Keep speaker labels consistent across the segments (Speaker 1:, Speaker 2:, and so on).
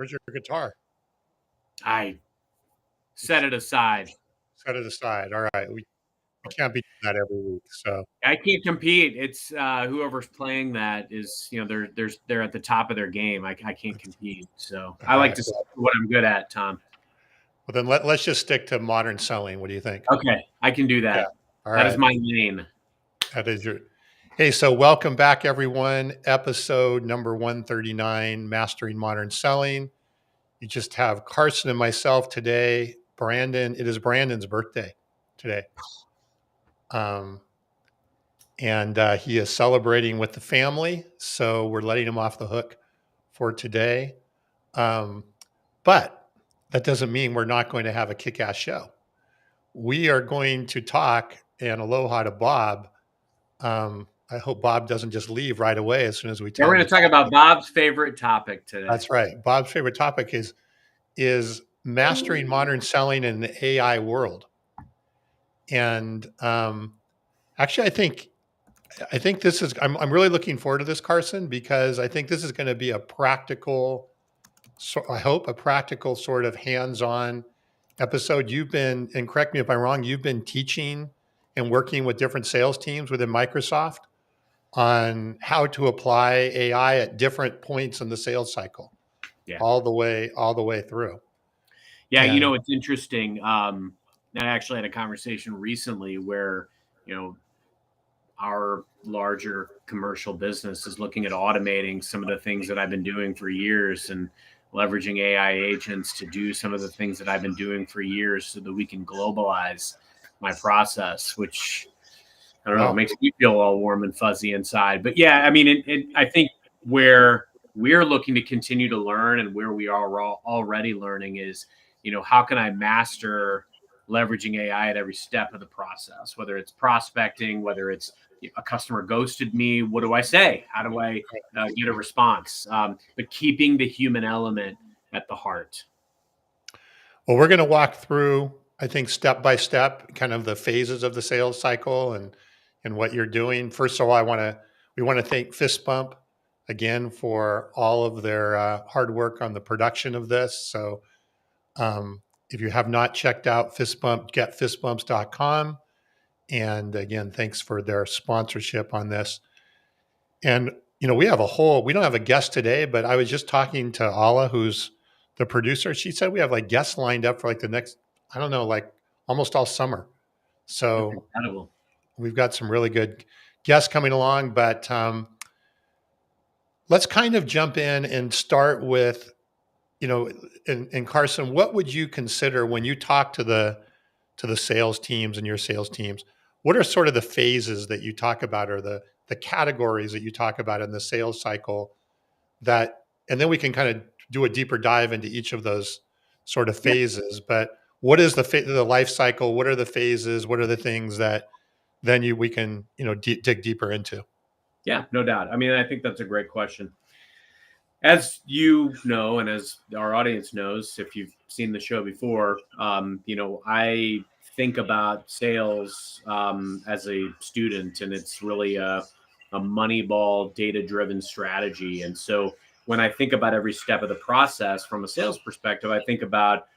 Speaker 1: Where's your guitar?
Speaker 2: I set it aside.
Speaker 1: Set it aside. All right. We can't be doing that every week. So
Speaker 2: I can't compete. It's whoever's playing that is, they're at the top of their game. I can't compete. So I
Speaker 1: all
Speaker 2: like
Speaker 1: right.
Speaker 2: to see what I'm good at, Tom.
Speaker 1: Well, then let's just stick to modern selling. What do you think?
Speaker 2: Okay, I can do
Speaker 1: Yeah.
Speaker 2: that.
Speaker 1: All
Speaker 2: That is
Speaker 1: right.
Speaker 2: my lane.
Speaker 1: That is your. Hey, so welcome back, everyone. Episode number 139, Mastering Modern Selling. You just have Carson and myself today. Brandon, it is Brandon's birthday today. And he is celebrating with the family. So we're letting him off the hook for today. But that doesn't mean we're not going to have a kick-ass show. We are going to talk, and aloha to Bob. I hope Bob doesn't just leave right away as soon as we
Speaker 2: Yeah,
Speaker 1: tell
Speaker 2: we're
Speaker 1: him.
Speaker 2: going to talk about Bob's favorite topic today.
Speaker 1: That's right. Bob's favorite topic is mastering modern selling in the AI world. And actually, I think this is. I'm really looking forward to this, Carson, because I think this is going to be a practical. So I hope a practical sort of hands-on episode. You've been, and correct me if I'm wrong, you've been teaching and working with different sales teams within Microsoft on how to apply AI at different points in the sales cycle.
Speaker 2: Yeah.
Speaker 1: All the way through.
Speaker 2: Yeah, it's interesting. I actually had a conversation recently where, our larger commercial business is looking at automating some of the things that I've been doing for years and leveraging AI agents to do some of the things that I've been doing for years so that we can globalize my process, which I don't know, it makes me feel all warm and fuzzy inside. But yeah, I mean, I think where we're looking to continue to learn and where we are already learning is, how can I master leveraging AI at every step of the process, whether it's prospecting, whether it's a customer ghosted me, what do I say? How do I get a response? But keeping the human element at the heart.
Speaker 1: Well, we're going to walk through, I think, step by step, kind of the phases of the sales cycle and what you're doing. First of all, we want to thank Fist Bump again for all of their hard work on the production of this. So if you have not checked out Fist Bump, getfistbumps.com. And again, thanks for their sponsorship on this. And, we don't have a guest today, but I was just talking to Ala, who's the producer. She said we have like guests lined up for like the next, I don't know, like almost all summer. So we've got some really good guests coming along, but let's kind of jump in and start with, and Carson, what would you consider when you talk to the sales teams and your sales teams? What are sort of the phases that you talk about, or the categories that you talk about in the sales cycle and then we can kind of do a deeper dive into each of those sort of phases. Yeah. But what is the life cycle? What are the phases? What are the things that then we can, dig deeper into?
Speaker 2: Yeah, no doubt. I mean, I think that's a great question. As you know, and as our audience knows, if you've seen the show before, I think about sales as a student, and it's really a Moneyball data-driven strategy. And so when I think about every step of the process from a sales perspective, I think about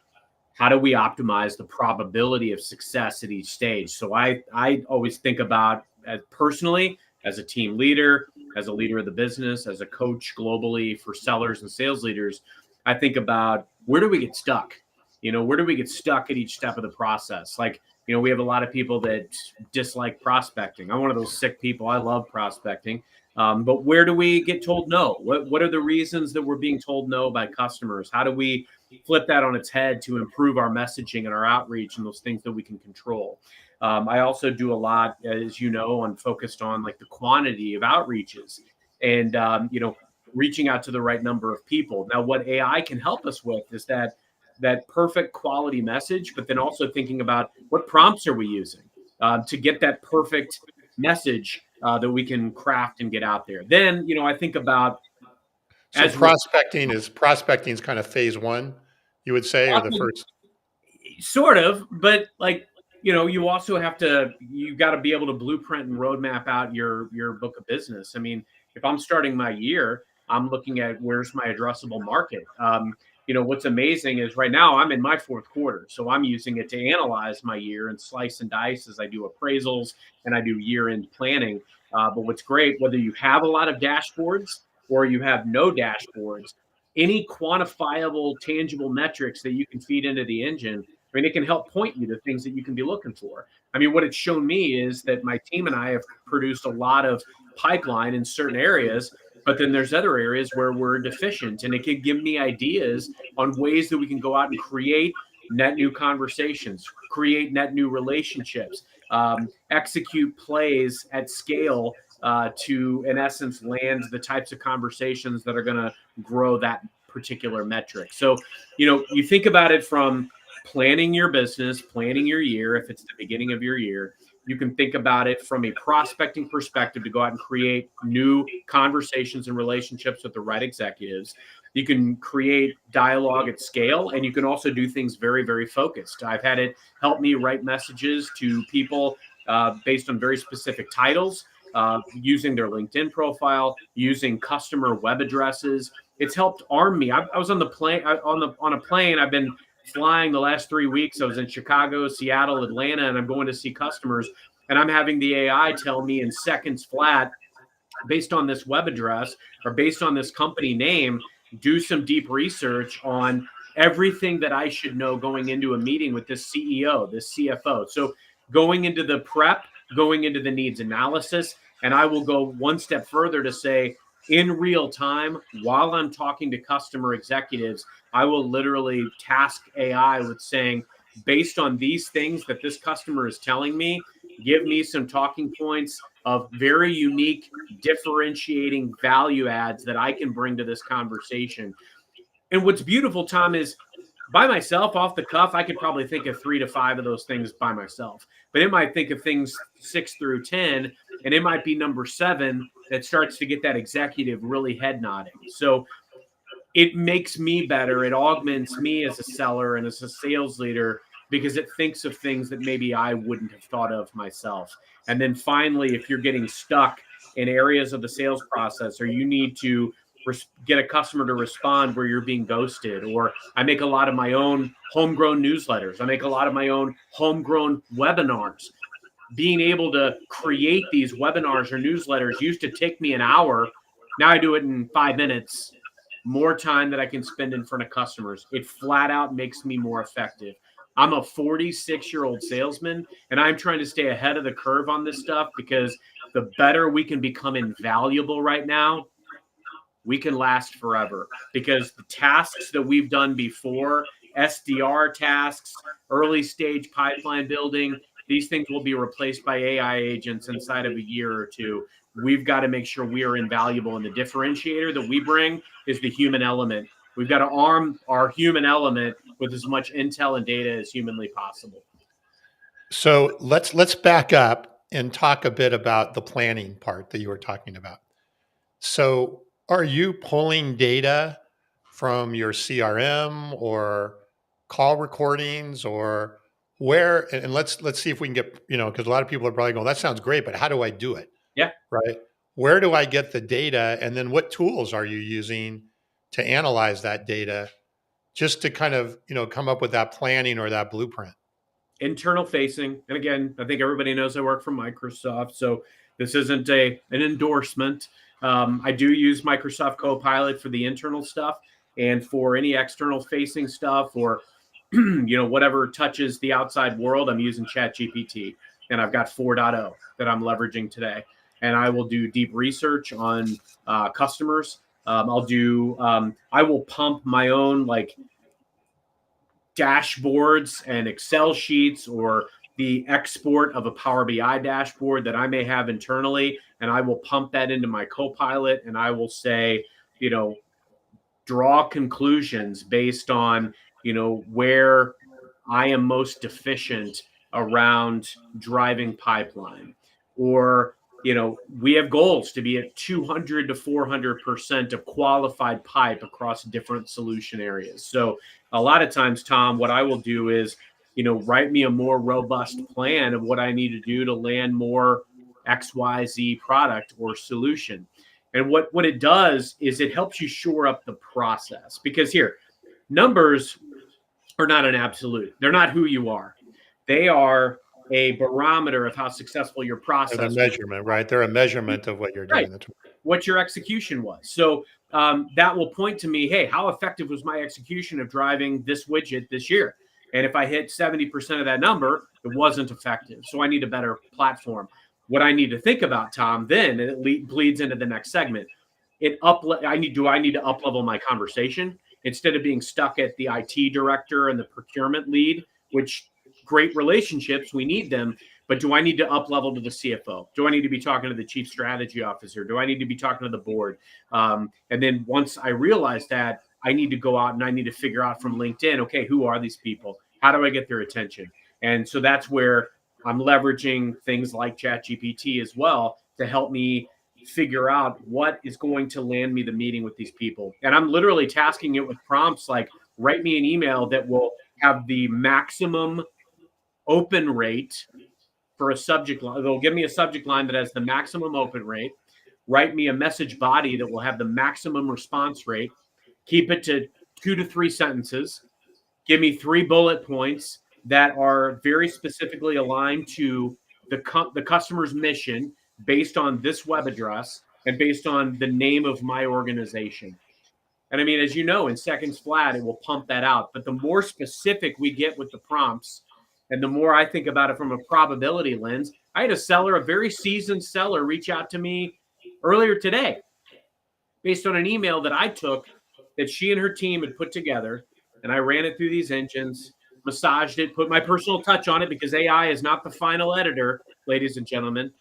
Speaker 2: how do we optimize the probability of success at each stage. So I always think about personally as a team leader, as a leader of the business, as a coach globally for sellers and sales leaders, I think about where do we get stuck? Where do we get stuck at each step of the process? Like, we have a lot of people that dislike prospecting. I'm one of those sick people. I love prospecting. But where do we get told no? What are the reasons that we're being told no by customers? How do we flip that on its head to improve our messaging and our outreach and those things that we can control? I also do a lot, as you know, on focused on like the quantity of outreaches and, reaching out to the right number of people. Now, what AI can help us with is that perfect quality message, but then also thinking about what prompts are we using to get that perfect message that we can craft and get out there. Then, I think about
Speaker 1: prospecting is kind of phase one, you would say, or the first?
Speaker 2: Sort of, but like, you also you got to be able to blueprint and roadmap out your book of business. I mean, if I'm starting my year, I'm looking at where's my addressable market. what's amazing is right now I'm in my fourth quarter. So I'm using it to analyze my year and slice and dice as I do appraisals and I do year end planning. But what's great, whether you have a lot of dashboards or you have no dashboards, any quantifiable, tangible metrics that you can feed into the engine, I mean, it can help point you to things that you can be looking for. I mean, what it's shown me is that my team and I have produced a lot of pipeline in certain areas, but then there's other areas where we're deficient, and it can give me ideas on ways that we can go out and create net new conversations, create net new relationships, execute plays at scale to, in essence, land the types of conversations that are going to grow that particular metric. So, you think about it from planning your business, planning your year, if it's the beginning of your year. You can think about it from a prospecting perspective to go out and create new conversations and relationships with the right executives. You can create dialogue at scale, and you can also do things very, very focused. I've had it help me write messages to people based on very specific titles, using their LinkedIn profile, using customer web addresses. It's helped arm me. I was on the plane on a plane. I've been flying the last 3 weeks. I was in Chicago, Seattle, Atlanta, and I'm going to see customers. And I'm having the AI tell me in seconds flat, based on this web address or based on this company name, do some deep research on everything that I should know going into a meeting with this CEO, this CFO. So going into the prep, going into the needs analysis, and I will go one step further to say, in real time, while I'm talking to customer executives, I will literally task AI with saying, based on these things that this customer is telling me, give me some talking points of very unique, differentiating value adds that I can bring to this conversation. And what's beautiful, Tom, is by myself, off the cuff, I could probably think of 3 to 5 of those things by myself. But it might think of things 6 through 10, and it might be number 7 that starts to get that executive really head nodding. So it makes me better. It augments me as a seller and as a sales leader because it thinks of things that maybe I wouldn't have thought of myself. And then finally, if you're getting stuck in areas of the sales process, or you need to get a customer to respond where you're being ghosted, or I make a lot of my own homegrown newsletters, I make a lot of my own homegrown webinars. Being able to create these webinars or newsletters used to take me an hour. Now I do it in 5 minutes. More time that I can spend in front of customers. It flat out makes me more effective. I'm a 46-year-old salesman, and I'm trying to stay ahead of the curve on this stuff because the better we can become invaluable right now, we can last forever. Because the tasks that we've done before, SDR tasks, early stage pipeline building, these things will be replaced by AI agents inside of a year or two. We've got to make sure we are invaluable. And the differentiator that we bring is the human element. We've got to arm our human element with as much intel and data as humanly possible.
Speaker 1: So let's back up and talk a bit about the planning part that you were talking about. So are you pulling data from your CRM or call recordings, or where? And let's see if we can get, because a lot of people are probably going, that sounds great, but how do I do it?
Speaker 2: Yeah.
Speaker 1: Right. Where do I get the data? And then what tools are you using to analyze that data just to kind of, come up with that planning or that blueprint?
Speaker 2: Internal facing. And again, I think everybody knows I work for Microsoft. So this isn't an endorsement. I do use Microsoft Copilot for the internal stuff, and for any external facing stuff, or whatever touches the outside world, I'm using ChatGPT, and I've got 4.0 that I'm leveraging today. And I will do deep research on customers. I will pump my own dashboards and Excel sheets, or the export of a Power BI dashboard that I may have internally, and I will pump that into my Copilot, and I will say, draw conclusions based on, where I am most deficient around driving pipeline. Or, we have goals to be at 200 to 400% of qualified pipe across different solution areas. So a lot of times, Tom, what I will do is, write me a more robust plan of what I need to do to land more XYZ product or solution. And what it does is it helps you shore up the process. Because here, Numbers are not an absolute. They're not who you are. They are a barometer of how successful your
Speaker 1: They're the
Speaker 2: process was.
Speaker 1: measurement, right? They're a measurement of what you're
Speaker 2: Right.
Speaker 1: doing. That's
Speaker 2: What your execution was. So that will point to me, hey, how effective was my execution of driving this widget this year? And if I hit 70% of that number, it wasn't effective. So I need a better platform. What I need to think about, Tom, then, and it bleeds into the next segment. I need to up level my conversation instead of being stuck at the IT director and the procurement lead, which great relationships, we need them. But do I need to up level to the CFO? Do I need to be talking to the chief strategy officer? Do I need to be talking to the board? And then once I realize that, I need to go out and I need to figure out from LinkedIn, okay, who are these people? How do I get their attention? And so that's where I'm leveraging things like ChatGPT as well to help me figure out what is going to land me the meeting with these people. And I'm literally tasking it with prompts like write me an email that will have the maximum open rate for a subject line. They'll give me a subject line that has the maximum open rate. Write me a message body that will have the maximum response rate. Keep it to 2 to 3 sentences. Give me 3 bullet points that are very specifically aligned to the customer's mission based on this web address and based on the name of my organization. And I mean, as you know, in seconds flat, it will pump that out. But the more specific we get with the prompts, and the more I think about it from a probability lens, I had a very seasoned seller, reach out to me earlier today based on an email that I took that she and her team had put together. And I ran it through these engines, massaged it, put my personal touch on it because AI is not the final editor, ladies and gentlemen.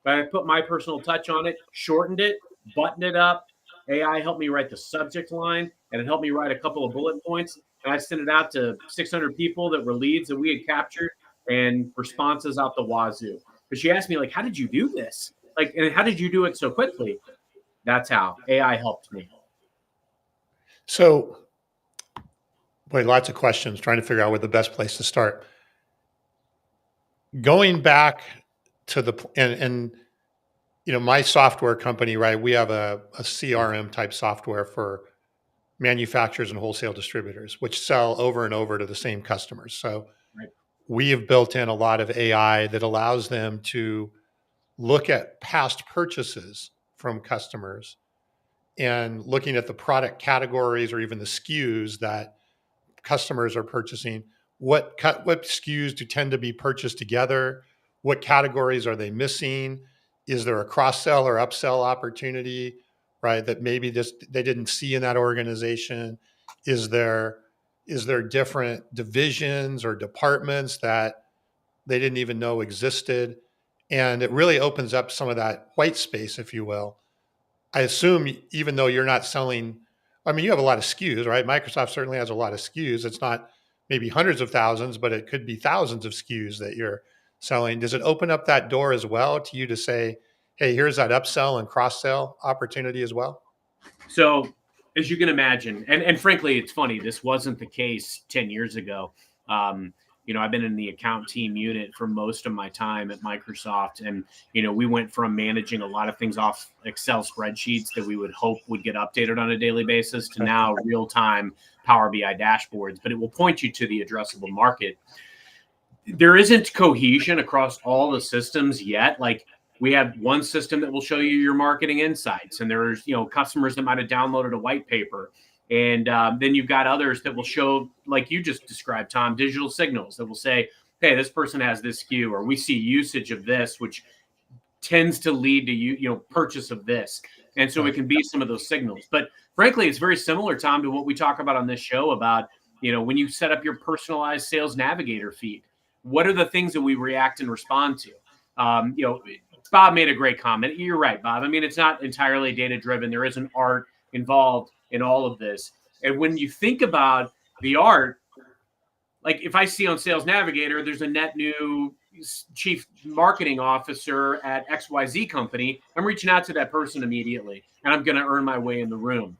Speaker 2: But I put my personal touch on it, shortened it, buttoned it up. AI helped me write the subject line, and it helped me write a couple of bullet points. And I sent it out to 600 people that were leads that we had captured and responses out the wazoo. But she asked me, like, how did you do this? Like, and how did you do it so quickly? That's how AI helped me.
Speaker 1: So, boy, lots of questions, trying to figure out where the best place to start. Going back to and my software company, right? We have a CRM type software for manufacturers and wholesale distributors, which sell over and over to the same customers. So
Speaker 2: Right.
Speaker 1: we have built in a lot of AI that allows them to look at past purchases from customers and looking at the product categories or even the SKUs that customers are purchasing. What SKUs do tend to be purchased together? What categories are they missing? Is there a cross-sell or upsell opportunity, right, that maybe they didn't see in that organization? Is there different divisions or departments that they didn't even know existed? And it really opens up some of that white space, if you will. I assume even though you're not selling, I mean, you have a lot of SKUs, right? Microsoft certainly has a lot of SKUs. It's not maybe hundreds of thousands, but it could be thousands of SKUs that you're selling. Does it open up that door as well to you to say, hey, here's that upsell and cross sell opportunity as well?
Speaker 2: So, as you can imagine, and frankly, it's funny, this wasn't the case 10 years ago. I've been in the account team unit for most of my time at Microsoft. And, we went from managing a lot of things off Excel spreadsheets that we would hope would get updated on a daily basis to now real time Power BI dashboards. But it will point you to the addressable market. There isn't cohesion across all the systems yet. Like, we have one system that will show you your marketing insights, and there's customers that might have downloaded a white paper, and then you've got others that will show, like you just described, Tom, digital signals that will say, hey, this person has this SKU, or we see usage of this, which tends to lead to purchase of this. And so it can be some of those signals. But frankly, it's very similar, Tom, to what we talk about on this show about when you set up your personalized sales navigator feed, what are the things that we react and respond to? Bob made a great comment. You're right, Bob. I mean, it's not entirely data driven. There is an art involved in all of this. And when you think about the art, like if I see on Sales Navigator, there's a net new chief marketing officer at XYZ company, I'm reaching out to that person immediately, and I'm going to earn my way in the room.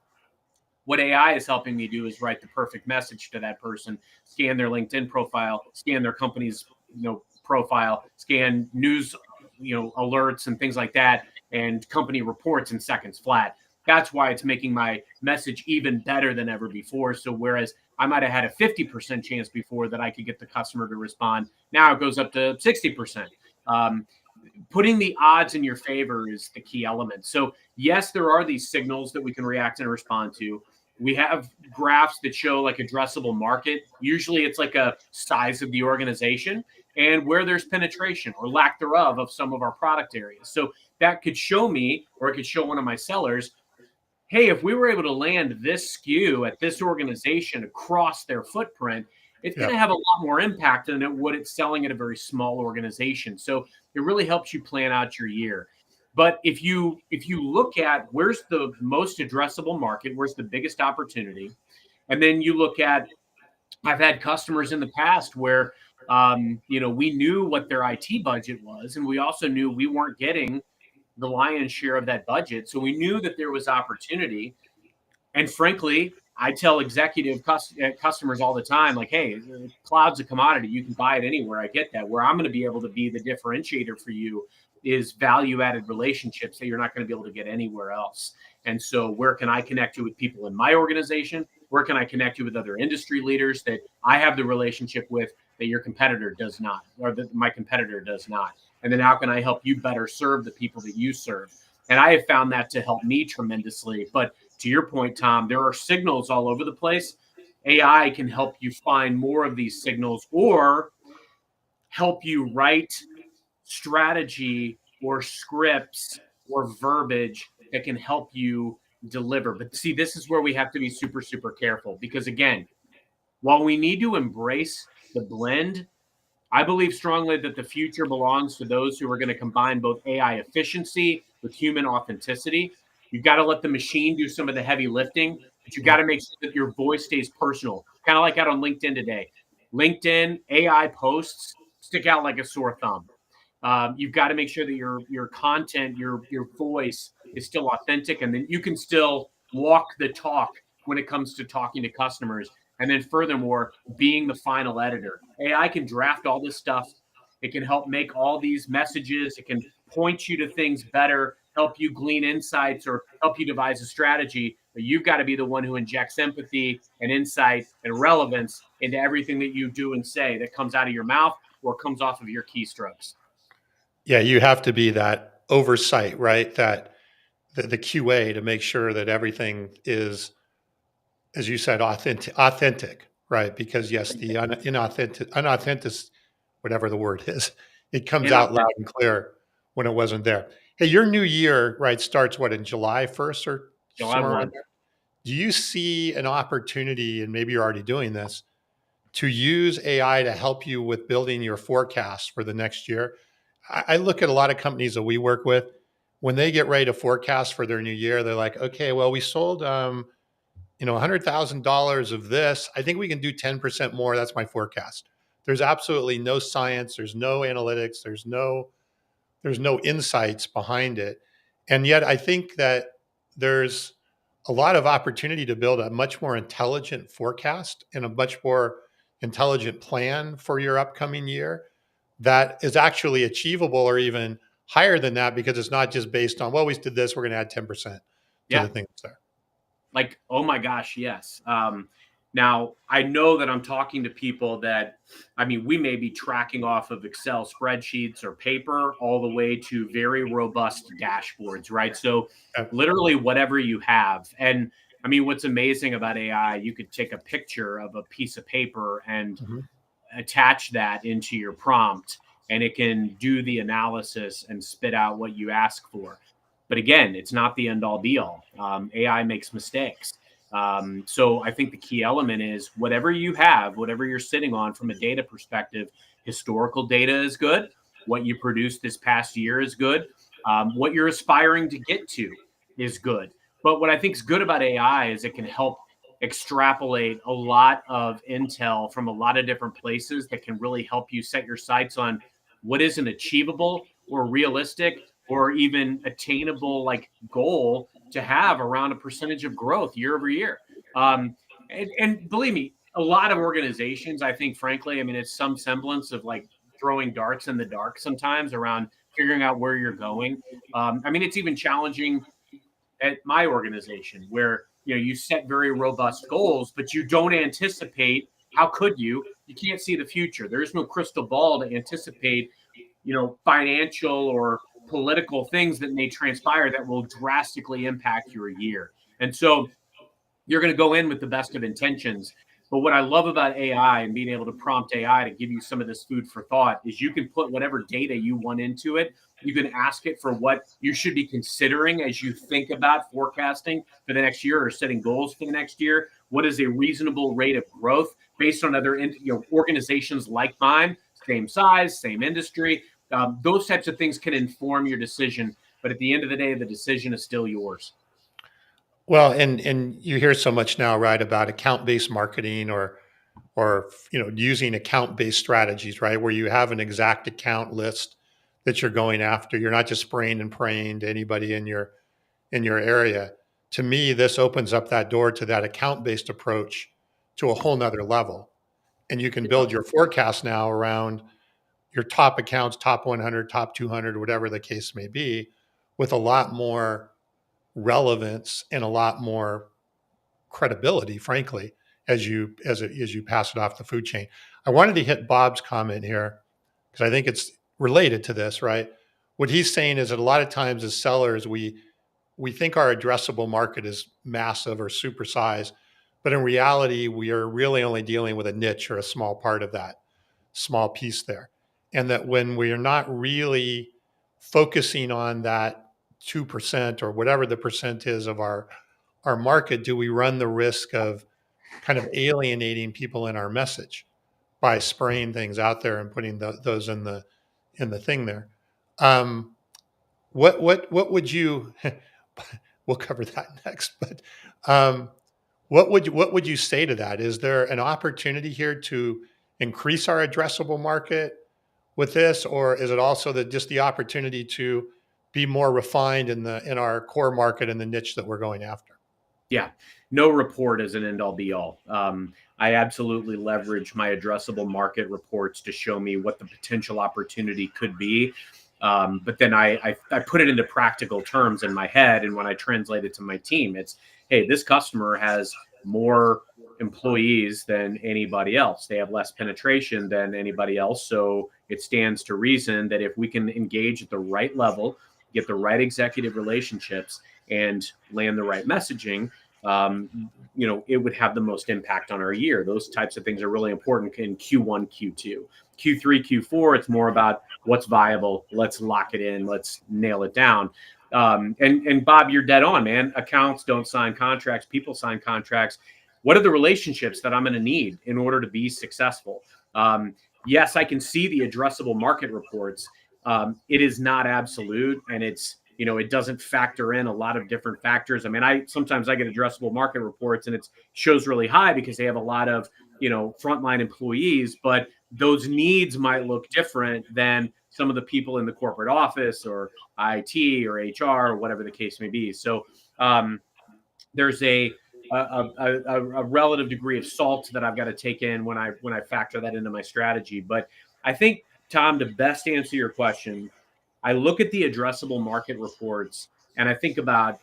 Speaker 2: What AI is helping me do is write the perfect message to that person, scan their LinkedIn profile, scan their company's profile, scan news alerts and things like that, and company reports in seconds flat. That's why it's making my message even better than ever before. So whereas I might have had a 50% chance before that I could get the customer to respond, now it goes up to 60%. Um, Putting the odds in your favor is the key element. So, yes, there are these signals that we can react and respond to. We have graphs that show like addressable market. Usually it's like a size of the organization and where there's penetration or lack thereof of some of our product areas. So that could show me, or it could show one of my sellers, hey, if we were able to land this SKU at this organization across their footprint, it's going
Speaker 1: Yeah.
Speaker 2: to have a lot more impact than it would it's selling at a very small organization. So it really helps you plan out your year. But if you look at where's the most addressable market, where's the biggest opportunity, and then you look at, I've had customers in the past where we knew what their IT budget was, and we also knew we weren't getting the lion's share of that budget. So we knew that there was opportunity. And frankly, I tell customers all the time, like, hey, cloud's a commodity. You can buy it anywhere. I get that. Where I'm going to be able to be the differentiator for you is value added relationships that you're not going to be able to get anywhere else. And so, where can I connect you with people in my organization? Where can I connect you with other industry leaders that I have the relationship with that your competitor does not, or that my competitor does not? And then, how can I help you better serve the people that you serve? And I have found that to help me tremendously. But to your point, Tom, there are signals all over the place. AI can help you find more of these signals or help you write strategy or scripts or verbiage that can help you deliver. But see, this is where we have to be super, super careful because, again, while we need to embrace the blend, I believe strongly that the future belongs to those who are going to combine both AI efficiency with human authenticity. You've got to let the machine do some of the heavy lifting, but you've got
Speaker 1: Yep.
Speaker 2: to make sure that your voice stays personal, kind of like out on LinkedIn today. LinkedIn AI posts stick out like a sore thumb. You've got to make sure that your content, your voice is still authentic, and then you can still walk the talk when it comes to talking to customers. And then furthermore, being the final editor. AI can draft all this stuff. It can help make all these messages. It can point you to things better, help you glean insights, or help you devise a strategy. But you've got to be the one who injects empathy and insight and relevance into everything that you do and say that comes out of your mouth or comes off of your keystrokes.
Speaker 1: Yeah. You have to be that oversight, right? That the QA to make sure that everything is, as you said, authentic, right? Because yes, the unauthentic, whatever the word is, it comes out loud
Speaker 2: Inauthentic.
Speaker 1: and clear when it wasn't there. Hey, your new year, right, starts what, in July 1st or
Speaker 2: July
Speaker 1: somewhere around
Speaker 2: 1.
Speaker 1: there? Do you see an opportunity, and maybe you're already doing this, to use AI to help you with building your forecast for the next year? I look at a lot of companies that we work with. When they get ready to forecast for their new year, they're like, okay, well, we sold $100,000 of this. I think we can do 10% more. That's my forecast. There's absolutely no science. There's no analytics. There's no insights behind it. And yet I think that there's a lot of opportunity to build a much more intelligent forecast and a much more intelligent plan for your upcoming year that is actually achievable or even higher than that, because it's not just based on, well, we did this, we're going to add 10% to
Speaker 2: Yeah.
Speaker 1: the thing that's there.
Speaker 2: Like, oh my gosh, yes. Now, I know that I'm talking to people that, I mean, we may be tracking off of Excel spreadsheets or paper all the way to very robust dashboards, right? So,
Speaker 1: Okay.
Speaker 2: literally, whatever you have. And I mean, what's amazing about AI, you could take a picture of a piece of paper and
Speaker 1: Mhm.
Speaker 2: attach that into your prompt, and it can do the analysis and spit out what you ask for. But again, it's not the end all be all. AI makes mistakes. So I think the key element is whatever you have, whatever you're sitting on from a data perspective, historical data is good. What you produced this past year is good. What you're aspiring to get to is good. But what I think is good about AI is it can help extrapolate a lot of intel from a lot of different places that can really help you set your sights on what is an achievable or realistic or even attainable like goal to have around a percentage of growth year over year. And believe me, a lot of organizations, I think, frankly, I mean, it's some semblance of like throwing darts in the dark sometimes around figuring out where you're going. I mean, it's even challenging at my organization where, you set very robust goals, but you don't anticipate. How could you? You can't see the future. There's no crystal ball to anticipate, financial or political things that may transpire that will drastically impact your year. And so you're going to go in with the best of intentions. But what I love about AI and being able to prompt AI to give you some of this food for thought is you can put whatever data you want into it. You can ask it for what you should be considering as you think about forecasting for the next year or setting goals for the next year. What is a reasonable rate of growth based on other organizations like mine, same size, same industry? Those types of things can inform your decision. But at the end of the day, the decision is still yours.
Speaker 1: Well, and you hear so much now, right, about account-based marketing or using account-based strategies, right, where you have an exact account list that you're going after. You're not just spraying and praying to anybody in your area. To me, this opens up that door to that account-based approach to a whole nother level. And you can
Speaker 2: Yeah.
Speaker 1: build your forecast now around your top accounts, top 100, top 200, whatever the case may be, with a lot more relevance and a lot more credibility, frankly, as you pass it off the food chain. I wanted to hit Bob's comment here because I think it's related to this, right? What he's saying is that a lot of times as sellers, we think our addressable market is massive or supersized, but in reality, we are really only dealing with a niche or a small part of that small piece there. And that when we are not really focusing on that 2% or whatever the percent is of our market, do we run the risk of kind of alienating people in our message by spraying things out there and putting those in the thing there? Um, what would you? We'll cover that next, but um, what would you say to that? Is there an opportunity here to increase our addressable market with this, or is it also just the opportunity to be more refined in our core market and the niche that we're going after?
Speaker 2: Yeah, no report is an end all be all. I absolutely leverage my addressable market reports to show me what the potential opportunity could be. But then I put it into practical terms in my head. And when I translate it to my team, it's, hey, this customer has more employees than anybody else. They have less penetration than anybody else. So it stands to reason that if we can engage at the right level, get the right executive relationships, and land the right messaging, it would have the most impact on our year. Those types of things are really important in Q1, Q2. Q3, Q4, it's more about what's viable. Let's lock it in. Let's nail it down. And Bob, you're dead on, man. Accounts don't sign contracts. People sign contracts. What are the relationships that I'm going to need in order to be successful? Yes, I can see the addressable market reports. It is not absolute, and it doesn't factor in a lot of different factors. I mean, sometimes I get addressable market reports and it shows really high because they have a lot of, frontline employees, but those needs might look different than some of the people in the corporate office or IT or HR or whatever the case may be. So there's a relative degree of salt that I've got to take in when I factor that into my strategy. But I think, Tom, to best answer your question, I look at the addressable market reports and I think about,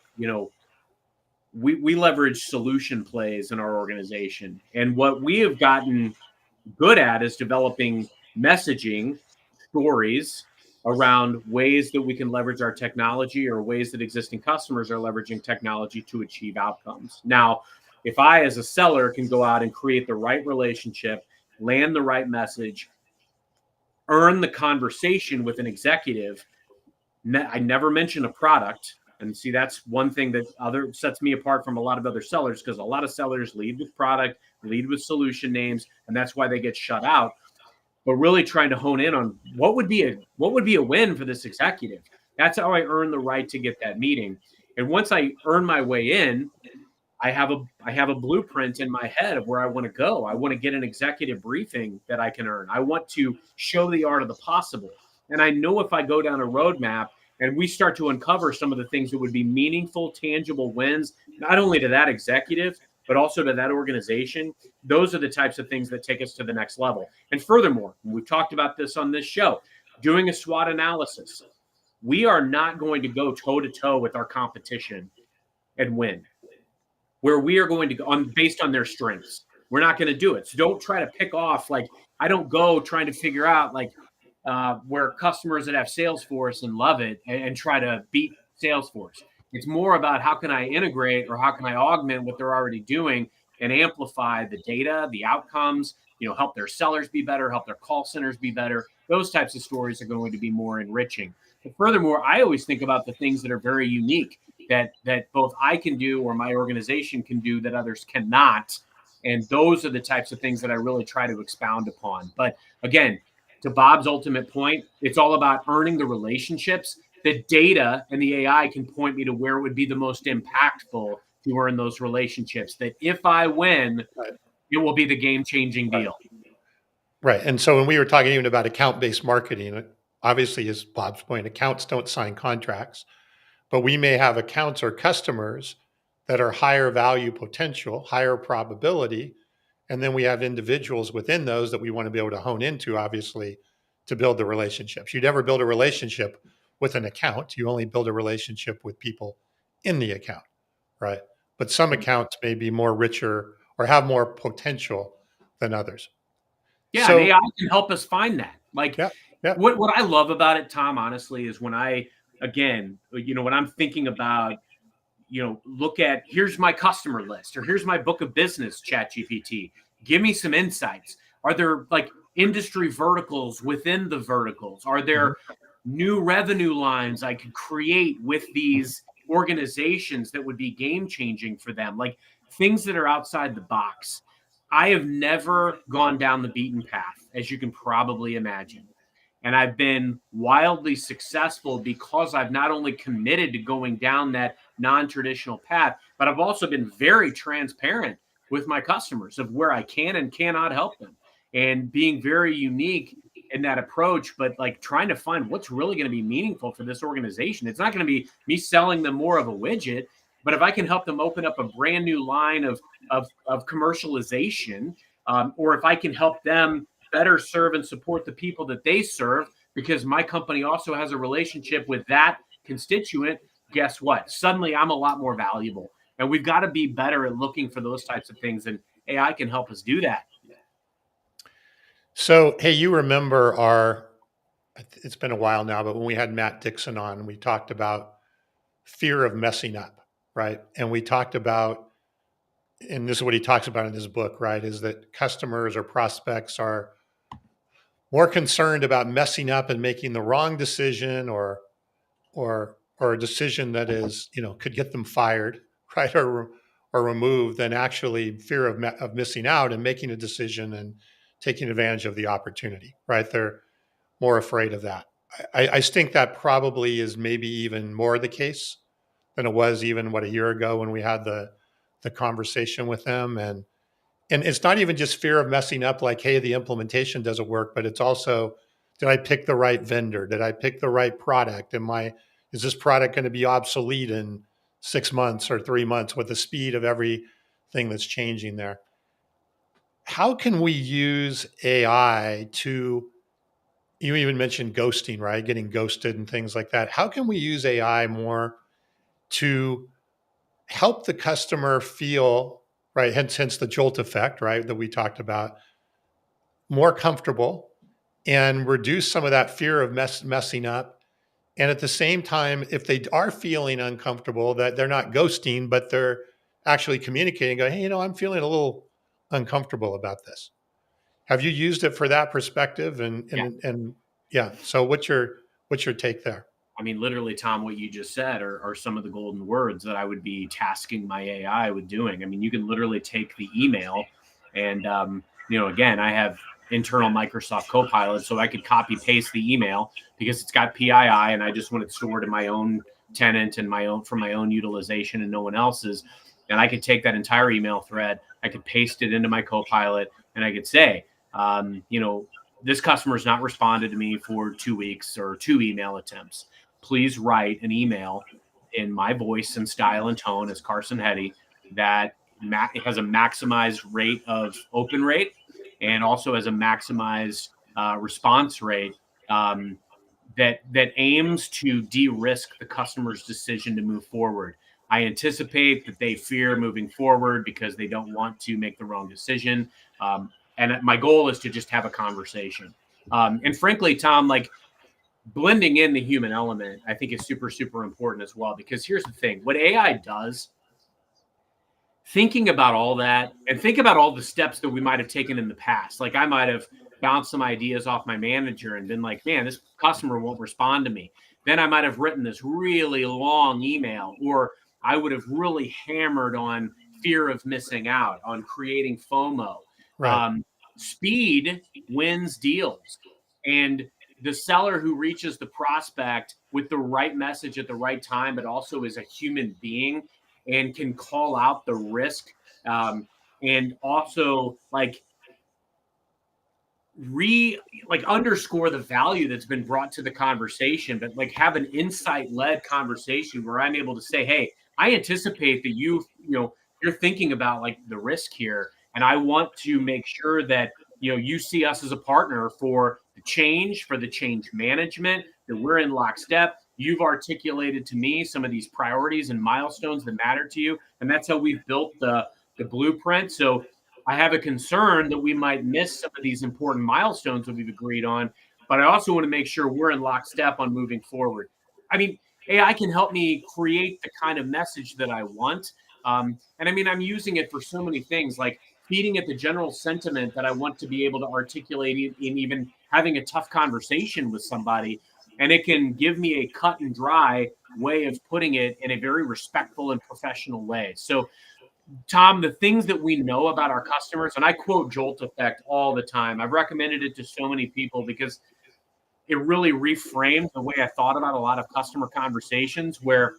Speaker 2: we leverage solution plays in our organization. And what we have gotten good at is developing messaging stories around ways that we can leverage our technology or ways that existing customers are leveraging technology to achieve outcomes. Now, if I, as a seller, can go out and create the right relationship, land the right message, earn the conversation with an executive, I never mention a product. And see, that's one thing that sets me apart from a lot of other sellers, because a lot of sellers lead with product, lead with solution names, and that's why they get shut out. But really trying to hone in on what would be a win for this executive. That's how I earn the right to get that meeting. And once I earn my way in, I have a blueprint in my head of where I want to go. I want to get an executive briefing that I can earn. I want to show the art of the possible. And I know if I go down a roadmap and we start to uncover some of the things that would be meaningful, tangible wins, not only to that executive, but also to that organization, those are the types of things that take us to the next level. And furthermore, we've talked about this on this show, doing a SWOT analysis. We are not going to go toe to toe with our competition and win, where we are going to go on based on their strengths. We're not going to do it. So don't try to pick off. Like, I don't go trying to figure out like where customers that have Salesforce and love it and try to beat Salesforce. It's more about how can I integrate or how can I augment what they're already doing and amplify the data, the outcomes, help their sellers be better, help their call centers be better. Those types of stories are going to be more enriching. But furthermore, I always think about the things that are very unique that both I can do or my organization can do that others cannot. And those are the types of things that I really try to expound upon. But again, to Bob's ultimate point, it's all about earning the relationships. The data and the AI can point me to where it would be the most impactful to earn those relationships. That if I win,
Speaker 1: Right.
Speaker 2: it will be the game-changing deal.
Speaker 1: Right. And so when we were talking even about account-based marketing, obviously, as Bob's point, accounts don't sign contracts, but we may have accounts or customers that are higher value potential, higher probability. And then we have individuals within those that we want to be able to hone into, obviously, to build the relationships. You never build a relationship with an account. You only build a relationship with people in the account, right? But some accounts may be more richer or have more potential than others.
Speaker 2: Yeah, and
Speaker 1: So,
Speaker 2: AI can help us find that. Like,
Speaker 1: yeah, yeah.
Speaker 2: what I love about it, Tom, honestly, is when when I'm thinking about, look at here's my customer list or here's my book of business, Chat GPT. Give me some insights. Are there like industry verticals within the verticals? Are
Speaker 1: Mhm.
Speaker 2: there new revenue lines I could create with these organizations that would be game changing for them? Like things that are outside the box. I have never gone down the beaten path, as you can probably imagine. And I've been wildly successful because I've not only committed to going down that non traditional path, but I've also been very transparent with my customers of where I can and cannot help them and being very unique in that approach, but like trying to find what's really going to be meaningful for this organization. It's not going to be me selling them more of a widget, but if I can help them open up a brand new line of commercialization, or if I can help them better serve and support the people that they serve because my company also has a relationship with that constituent, guess what? Suddenly I'm a lot more valuable. And we've got to be better at looking for those types of things. And AI can help us do that.
Speaker 1: So, hey, you remember it's been a while now, but when we had Matt Dixon on, we talked about fear of messing up, right? And we talked about, and this is what he talks about in his book, right? Is that customers or prospects are more concerned about messing up and making the wrong decision or a decision that is, could get them fired, right? Or removed than actually fear of missing out and making a decision and taking advantage of the opportunity, right? They're more afraid of that. I think that probably is maybe even more the case than it was even a year ago when we had the conversation with them. And it's not even just fear of messing up, like, hey, the implementation doesn't work, but it's also, did I pick the right vendor? Did I pick the right product? Is this product going to be obsolete in 6 months or 3 months with the speed of everything that's changing there? How can we use AI to, you even mentioned ghosting, right? Getting ghosted and things like that. How can we use AI more to help the customer feel, right? Hence the jolt effect, right? That we talked about, more comfortable and reduce some of that fear of messing up. And at the same time, if they are feeling uncomfortable, that they're not ghosting, but they're actually communicating, go, hey, I'm feeling a little uncomfortable about this. Have you used it for that perspective?
Speaker 2: Yeah.
Speaker 1: And yeah. So what's your take there?
Speaker 2: I mean, literally, Tom, what you just said are some of the golden words that I would be tasking my AI with doing. I mean, you can literally take the email and, again, I have internal Microsoft Copilot, so I could copy paste the email because it's got PII and I just want it stored in my own tenant and for my own utilization and no one else's. And I could take that entire email thread, I could paste it into my Copilot, and I could say, this customer has not responded to me for 2 weeks or 2 email attempts. Please write an email in my voice and style and tone as Carson Hetty that has a maximized rate of open rate and also has a maximized response rate that aims to de-risk the customer's decision to move forward. I anticipate that they fear moving forward because they don't want to make the wrong decision. And my goal is to just have a conversation. And frankly, Tom, like blending in the human element, I think is super, super important as well. Because here's the thing: what AI does, thinking about all that and think about all the steps that we might have taken in the past. Like I might have bounced some ideas off my manager and been like, man, this customer won't respond to me. Then I might have written this really long email, or I would have really hammered on fear of missing out, on creating FOMO.
Speaker 1: Right.
Speaker 2: Um, Speed wins deals. And the seller who reaches the prospect with the right message at the right time, but also is a human being and can call out the risk, and also re like underscore the value that's been brought to the conversation, but like have an insight led conversation where I'm able to say, hey, I anticipate that you're thinking about like the risk here, and I want to make sure that you see us as a partner for the change management, that we're in lockstep. You've articulated to me some of these priorities and milestones that matter to you, and that's how we've built the blueprint. So I have a concern that we might miss some of these important milestones that we've agreed on, but I also want to make sure we're in lockstep on moving forward. I mean, AI can help me create the kind of message that I want. And I mean, I'm using it for so many things, like feeding it the general sentiment that I want to be able to articulate in even having a tough conversation with somebody. And it can give me a cut and dry way of putting it in a very respectful and professional way. So Tom, the things that we know about our customers, and I quote Jolt Effect all the time. I've recommended it to so many people because it really reframed the way I thought about a lot of customer conversations where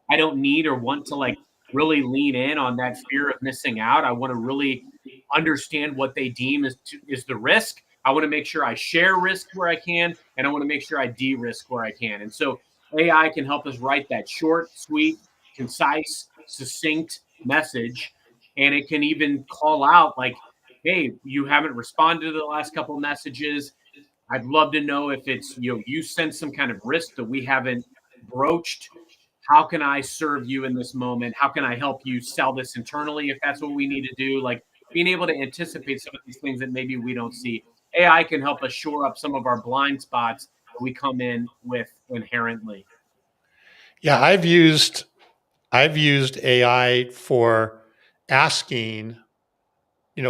Speaker 2: I don't need or want to like really lean in on that fear of missing out. I want to really understand what they deem is the risk. I want to make sure I share risk where I can, and I want to make sure I de-risk where I can. And so AI can help us write that short, sweet, concise, succinct message, and it can even call out like, "Hey, you haven't responded to the last couple of messages. I'd love to know if it's you sense some kind of risk that we haven't broached. How can I serve you in this moment? How can I help you sell this internally if that's what we need to do?" Like being able to anticipate some of these things that maybe we don't see. AI can help us shore up some of our blind spots that we come in with inherently.
Speaker 1: Yeah, I've used AI for asking,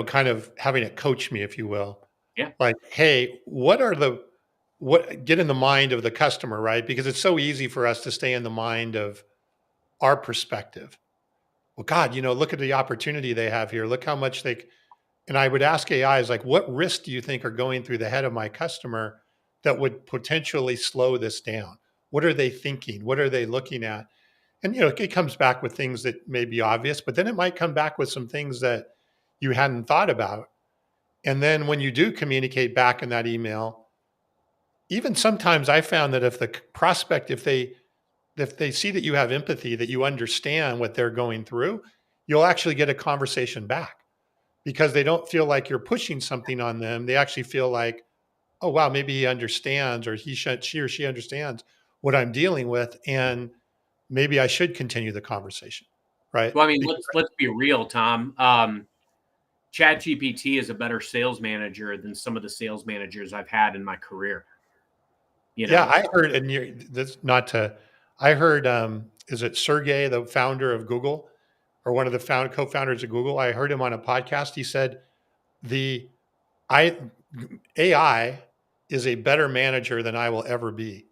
Speaker 1: kind of having it coach me, if you will.
Speaker 2: Yeah.
Speaker 1: Like, hey, get in the mind of the customer, right? Because it's so easy for us to stay in the mind of our perspective. Well, God, look at the opportunity they have here. Look how much and I would ask AI is like, what risks do you think are going through the head of my customer that would potentially slow this down? What are they thinking? What are they looking at? And it comes back with things that may be obvious, but then it might come back with some things that you hadn't thought about. And then when you do communicate back in that email, even sometimes I found that if the prospect, if they see that you have empathy, that you understand what they're going through, you'll actually get a conversation back because they don't feel like you're pushing something on them. They actually feel like, oh wow, maybe he understands, or she or she understands what I'm dealing with, and maybe I should continue the conversation, right?
Speaker 2: Well, I mean, let's be real, Tom. ChatGPT is a better sales manager than some of the sales managers I've had in my career. You
Speaker 1: Yeah,
Speaker 2: know,
Speaker 1: I heard, and that's not to. I heard, is it Sergey, the founder of Google, or one of the co-founders of Google? I heard him on a podcast. He said the I AI is a better manager than I will ever be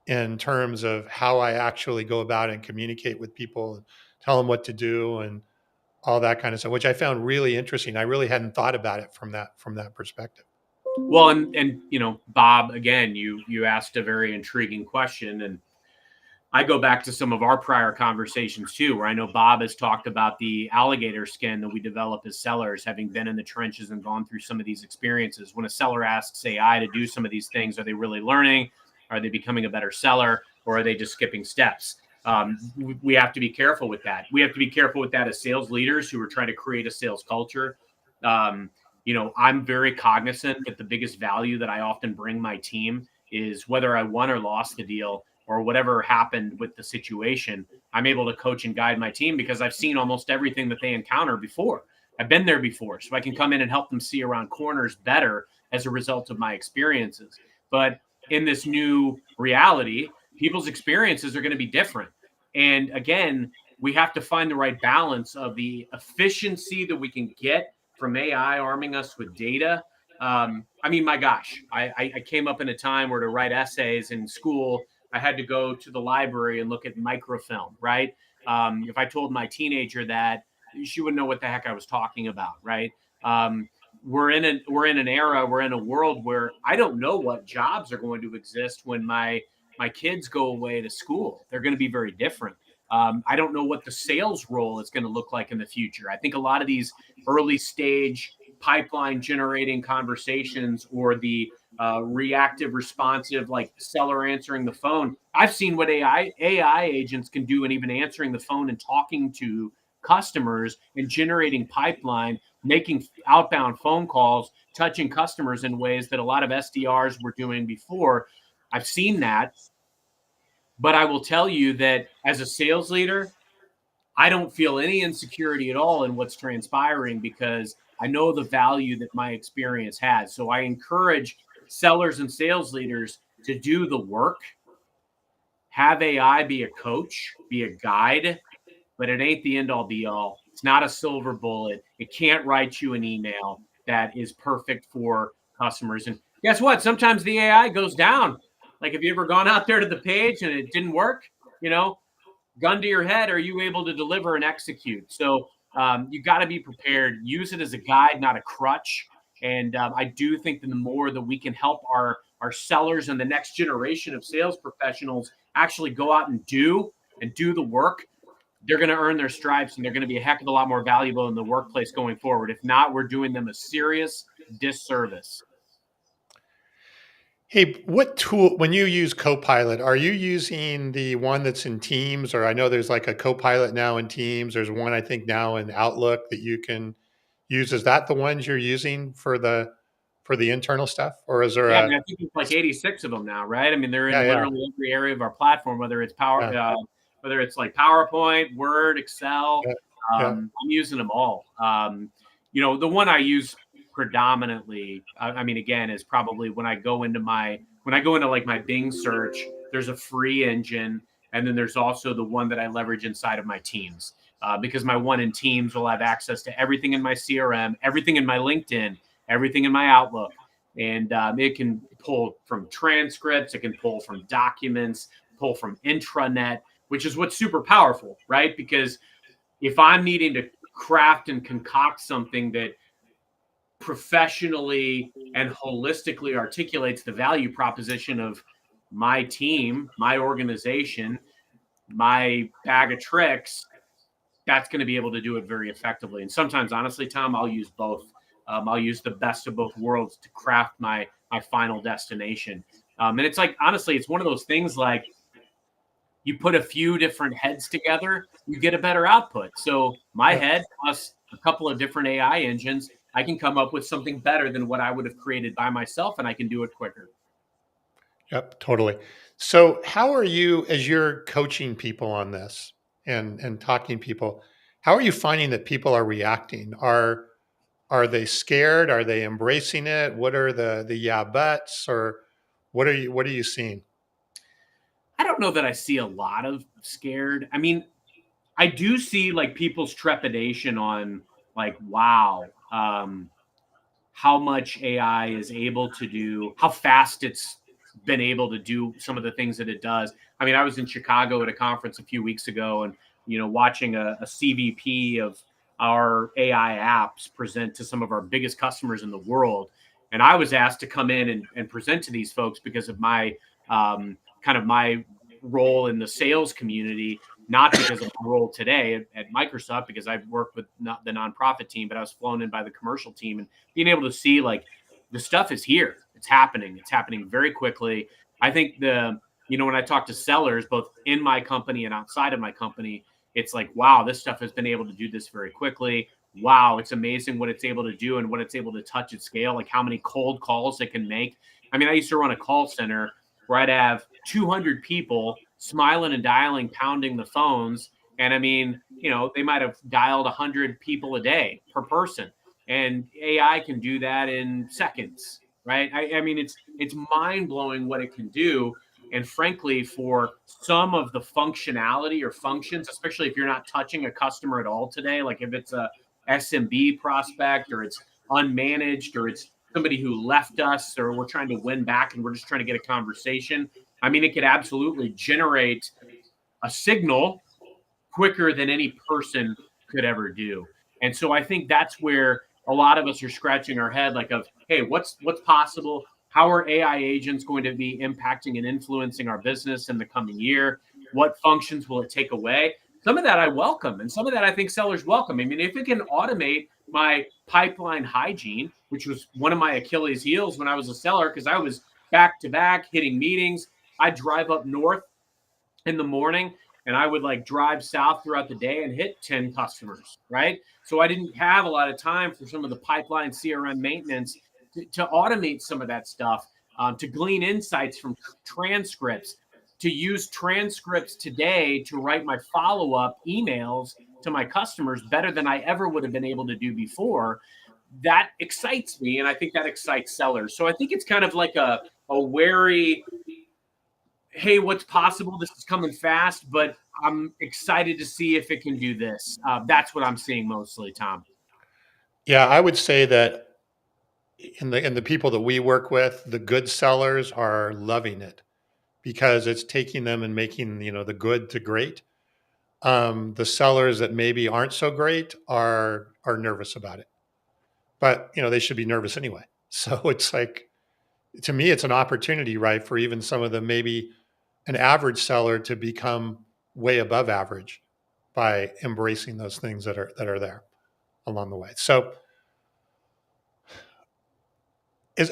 Speaker 1: in terms of how I actually go about and communicate with people and tell them what to do and all that kind of stuff, which I found really interesting. I really hadn't thought about it from that perspective.
Speaker 2: well, and Bob, again, you asked a very intriguing question, and I go back to some of our prior conversations too, where I know Bob has talked about the alligator skin that we develop as sellers, having been in the trenches and gone through some of these experiences. When a seller asks AI to do some of these things, are they really learning? Are they becoming a better seller? Or are they just skipping steps? We have to be careful with that. We have to be careful with that as sales leaders who are trying to create a sales culture. Um, I'm very cognizant that the biggest value that I often bring my team is whether I won or lost the deal or whatever happened with the situation, I'm able to coach and guide my team because I've seen almost everything that they encounter before. I've been there before, so I can come in and help them see around corners better as a result of my experiences. But in this new reality, people's experiences are going to be different. And again, we have to find the right balance of the efficiency that we can get from AI arming us with data. I mean, my gosh, I came up in a time where to write essays in school, I had to go to the library and look at microfilm, right? If I told my teenager that, she wouldn't know what the heck I was talking about, right? Um, we're in an era, we're in a world where I don't know what jobs are going to exist when my kids go away to school. They're going to be very different. I don't know what the sales role is going to look like in the future. I think a lot of these early stage pipeline generating conversations or the reactive, responsive, like seller answering the phone. I've seen what AI agents can do, and even answering the phone and talking to customers and generating pipeline, making outbound phone calls, touching customers in ways that a lot of SDRs were doing before. I've seen that, but I will tell you that as a sales leader, I don't feel any insecurity at all in what's transpiring because I know the value that my experience has. So I encourage sellers and sales leaders to do the work, have AI be a coach, be a guide, but it ain't the end all be all. It's not a silver bullet. It can't write you an email that is perfect for customers. And guess what? Sometimes the AI goes down. Like, have you ever gone out there to the page and it didn't work? You know, gun to your head, are you able to deliver and execute? So you got to be prepared. Use it as a guide, not a crutch. And I do think that the more that we can help our sellers and the next generation of sales professionals actually go out and do the work, they're going to earn their stripes and they're going to be a heck of a lot more valuable in the workplace going forward. If not, we're doing them a serious disservice.
Speaker 1: Hey, what tool, when you use Copilot, are you using the one that's in Teams? Or I know there's like a Copilot now in Teams. There's one I think now in Outlook that you can use. Is that the ones you're using for the internal stuff, or is there
Speaker 2: Yeah, I
Speaker 1: a?
Speaker 2: mean, I think it's like 86 of them now, right? I mean, they're
Speaker 1: Yeah,
Speaker 2: in
Speaker 1: yeah,
Speaker 2: literally every area of our platform,
Speaker 1: yeah,
Speaker 2: whether it's like PowerPoint, Word, Excel.
Speaker 1: yeah, yeah,
Speaker 2: I'm using them all. The one I use predominantly, I mean, again, is probably when I go into like my Bing search. There's a free engine, and then there's also the one that I leverage inside of my Teams. Because my one in Teams will have access to everything in my CRM, everything in my LinkedIn, everything in my Outlook, and it can pull from transcripts, it can pull from documents, pull from intranet, which is what's super powerful, right? Because if I'm needing to craft and concoct something that professionally and holistically articulates the value proposition of my team, my organization, my bag of tricks, that's going to be able to do it very effectively. And sometimes, honestly, Tom, I'll use both. I'll use the best of both worlds to craft my final destination. And it's like, honestly, it's one of those things like you put a few different heads together, you get a better output. So my
Speaker 1: yeah.
Speaker 2: head plus a couple of different AI engines, I can come up with something better than what I would have created by myself, and I can do it quicker.
Speaker 1: Yep, totally. So, how are you as you're coaching people on this and talking people? How are you finding that people are reacting? Are they scared? Are they embracing it? What are the yeah buts, or what are you seeing?
Speaker 2: I don't know that I see a lot of scared. I mean, I do see like people's trepidation on like, wow, how much AI is able to do, how fast it's been able to do some of the things that it does. I mean, I was in Chicago at a conference a few weeks ago and, watching a CVP of our AI apps present to some of our biggest customers in the world. And I was asked to come in and present to these folks because of my kind of my role in the sales community, not because of my role today at Microsoft, because I've worked with not the nonprofit team, but I was flown in by the commercial team and being able to see like the stuff is here. It's happening. It's happening very quickly. I think when I talk to sellers, both in my company and outside of my company, it's like, wow, this stuff has been able to do this very quickly. Wow, it's amazing what it's able to do and what it's able to touch at scale, like how many cold calls it can make. I mean, I used to run a call center where I'd have 200 people smiling and dialing, pounding the phones. And I mean, they might have dialed 100 people a day per person. And AI can do that in seconds, right? I mean, it's mind blowing what it can do. And frankly, for some of the functionality or functions, especially if you're not touching a customer at all today, like if it's a SMB prospect or it's unmanaged or it's somebody who left us or we're trying to win back and we're just trying to get a conversation. I mean, it could absolutely generate a signal quicker than any person could ever do. And so I think that's where a lot of us are scratching our head like of, hey, what's possible? How are AI agents going to be impacting and influencing our business in the coming year? What functions will it take away? Some of that I welcome, and some of that I think sellers welcome. I mean, if it can automate my pipeline hygiene, which was one of my Achilles heels when I was a seller, because I was back to back hitting meetings. I'd drive up north in the morning and I would like drive south throughout the day and hit 10 customers, right? So I didn't have a lot of time for some of the pipeline CRM maintenance to automate some of that stuff, to glean insights from transcripts, to use transcripts today to write my follow-up emails to my customers better than I ever would have been able to do before. That excites me, and I think that excites sellers. So I think it's kind of like a wary, hey, what's possible? This is coming fast, but I'm excited to see if it can do this. That's what I'm seeing mostly, Tom.
Speaker 1: Yeah, I would say that in the people that we work with, the good sellers are loving it because it's taking them and making, the good to great. The sellers that maybe aren't so great are nervous about it, but they should be nervous anyway. So it's like, to me, it's an opportunity, right, for even some of the maybe an average seller to become way above average by embracing those things that are there along the way. So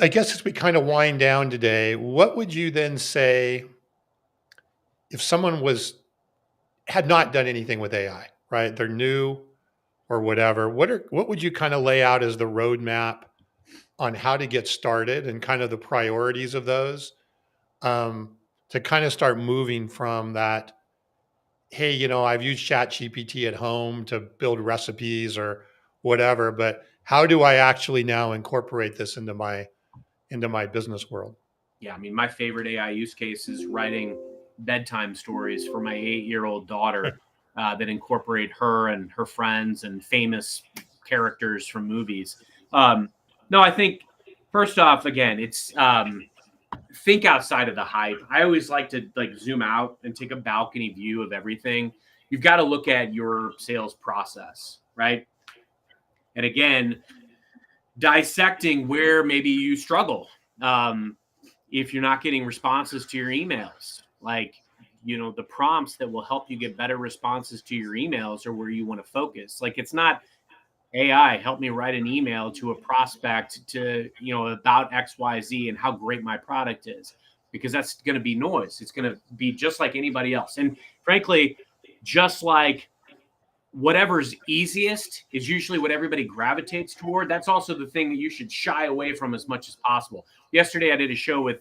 Speaker 1: I guess as we kind of wind down today, what would you then say if someone had not done anything with AI, right? They're new or whatever. What would you kind of lay out as the roadmap on how to get started and kind of the priorities of those, to kind of start moving from that, hey, I've used Chat GPT at home to build recipes or whatever, but how do I actually now incorporate this into my business world?
Speaker 2: Yeah, I mean, my favorite AI use case is writing bedtime stories for my 8-year-old daughter, that incorporate her and her friends and famous characters from movies. No, I think first off, again, it's think outside of the hype. I always like to like zoom out and take a balcony view of everything. You've got to look at your sales process, right? And again, dissecting where maybe you struggle. If you're not getting responses to your emails, like, the prompts that will help you get better responses to your emails are where you want to focus. Like, it's not AI, help me write an email to a prospect to, about XYZ and how great my product is, because that's going to be noise. It's going to be just like anybody else. And frankly, just like whatever's easiest is usually what everybody gravitates toward. That's also the thing that you should shy away from as much as possible. Yesterday, I did a show with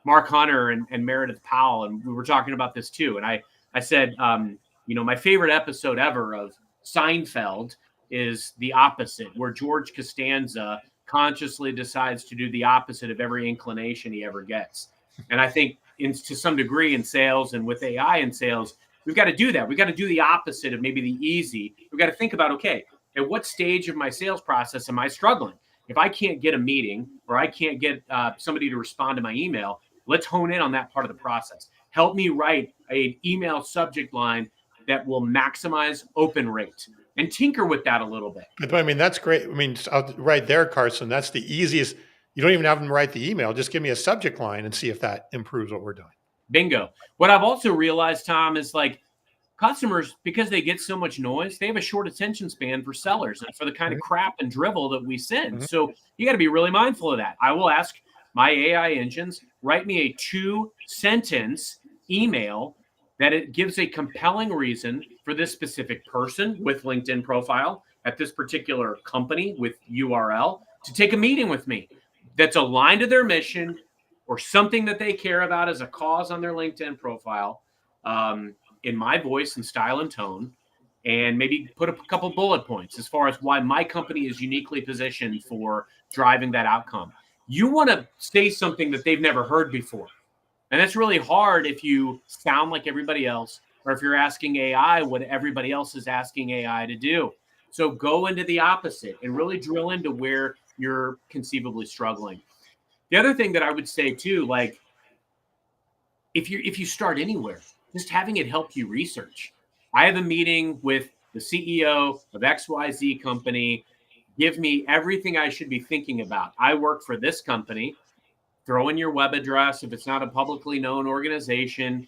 Speaker 2: Mark Hunter and Meredith Powell, and we were talking about this too. And I said, my favorite episode ever of Seinfeld is the opposite, where George Costanza consciously decides to do the opposite of every inclination he ever gets. And I think to some degree in sales and with AI in sales, we've got to do that. We've got to do the opposite of maybe the easy. We've got to think about, okay, at what stage of my sales process am I struggling? If I can't get a meeting or I can't get somebody to respond to my email, let's hone in on that part of the process. Help me write an email subject line that will maximize open rate and tinker with that a little bit.
Speaker 1: But I mean, that's great. I mean, right there, Carson, that's the easiest. You don't even have them write the email. Just give me a subject line and see if that improves what we're doing.
Speaker 2: Bingo. What I've also realized, Tom, is like customers, because they get so much noise, they have a short attention span for sellers and for the kind of crap and drivel that we send.
Speaker 1: Mm-hmm.
Speaker 2: So you got to be really mindful of that. I will ask my AI engines, write me a 2-sentence email that it gives a compelling reason for this specific person with LinkedIn profile at this particular company with URL to take a meeting with me that's aligned to their mission, or something that they care about as a cause on their LinkedIn profile, in my voice and style and tone, and maybe put a couple bullet points as far as why my company is uniquely positioned for driving that outcome. You want to say something that they've never heard before. And that's really hard if you sound like everybody else, or if you're asking AI what everybody else is asking AI to do. So go into the opposite and really drill into where you're conceivably struggling. The other thing that I would say too, like if you start anywhere, just having it help you research. I have a meeting with the CEO of XYZ company. Give me everything I should be thinking about. I work for this company. Throw in your web address if it's not a publicly known organization.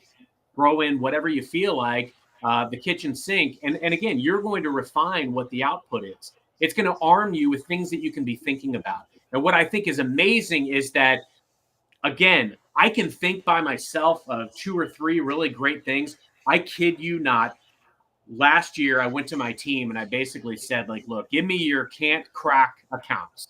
Speaker 2: Throw in whatever you feel like, the kitchen sink. And again, you're going to refine what the output is. It's going to arm you with things that you can be thinking about. And what I think is amazing is that, again, I can think by myself of 2 or 3 really great things. I kid you not. Last year, I went to my team and I basically said, like, look, give me your can't crack accounts.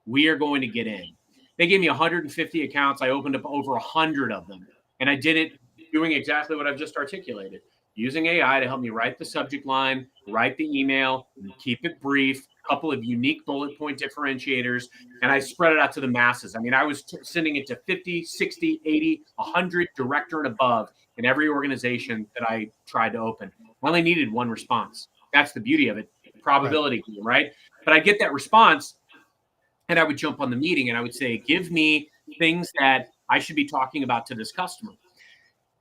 Speaker 2: We are going to get in. They gave me 150 accounts. I opened up over 100 of them. And I did it doing exactly what I've just articulated, using AI to help me write the subject line, write the email, keep it brief, a couple of unique bullet point differentiators, and I spread it out to the masses. I mean, I was sending it to 50, 60, 80, 100 director and above in every organization that I tried to open. I only needed one response. That's the beauty of it.
Speaker 1: Right.
Speaker 2: Probability game, right? But I get that response and I would jump on the meeting and I would say, give me things that I should be talking about to this customer.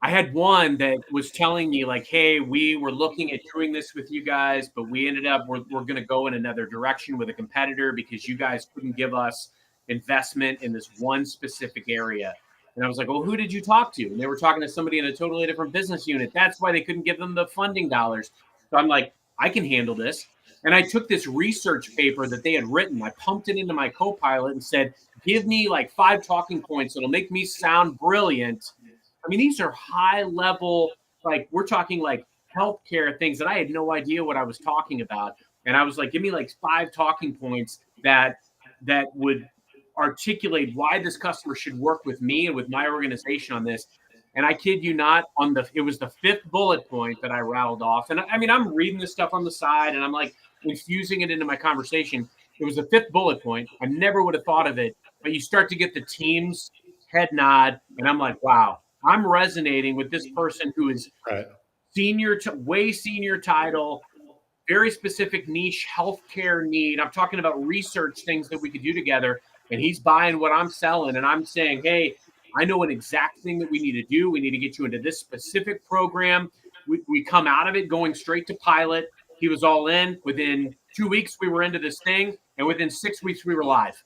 Speaker 2: I had one that was telling me like, hey, we were looking at doing this with you guys, but we ended up, we're going to go in another direction with a competitor because you guys couldn't give us investment in this one specific area. And I was like, well, who did you talk to? And they were talking to somebody in a totally different business unit. That's why they couldn't give them the funding dollars. So I'm like, I can handle this. And I took this research paper that they had written. I pumped it into my Copilot and said, give me like 5 talking points that'll make me sound brilliant. I mean, these are high level, like we're talking like healthcare things that I had no idea what I was talking about. And I was like, give me like 5 talking points that would articulate why this customer should work with me and with my organization on this. And I kid you not, it was the 5th bullet point that I rattled off. And I mean, I'm reading this stuff on the side and I'm like infusing it into my conversation. It was the 5th bullet point. I never would have thought of it, but you start to get the team's head nod. And I'm like, wow, I'm resonating with this person who is
Speaker 1: Right.
Speaker 2: way senior title, very specific niche healthcare need. I'm talking about research things that we could do together. And he's buying what I'm selling. And I'm saying, hey, I know an exact thing that we need to do. We need to get you into this specific program. We come out of it going straight to pilot. He was all in. Within 2 weeks, we were into this thing. And within 6 weeks, we were live.